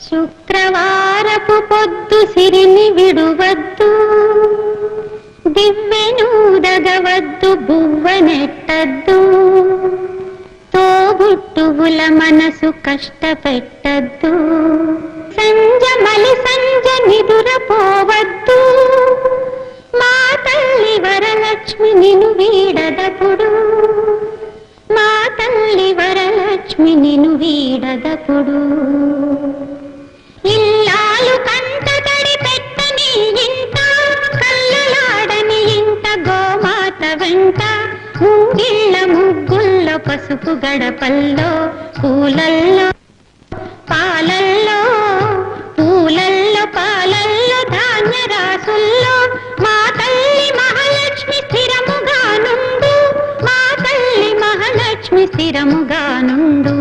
శుక్రవారపు పొద్దు సిరిని విడువద్దు, దివ్వెనూదగవద్దు, బువ్వనెట్టద్దు, తోబుట్టువుల మనసు కష్టపెట్టద్దు, సంజమలి సంజ నిదురపోవద్దు, మా తల్లి వరలక్ష్మి నిను వీడదపుడు, మా తల్లి వరలక్ష్మి నిను వీడదపుడు. ఇల్లాలు కంట తడి పెట్టని ఇంట, కల్లలాడని ఇంట, గోమాత వెంట, ముంగిళ్ళ ముగ్గుల్లో, పసుపు గడపల్లో, పూలల్లో పాలల్లో, పూలల్లో పాలల్లో, ధాన్య రాసుల్లో, మా తల్లి మహాలక్ష్మి స్థిరముగా నుండు, మా తల్లి మహాలక్ష్మి స్థిరముగా నుండు.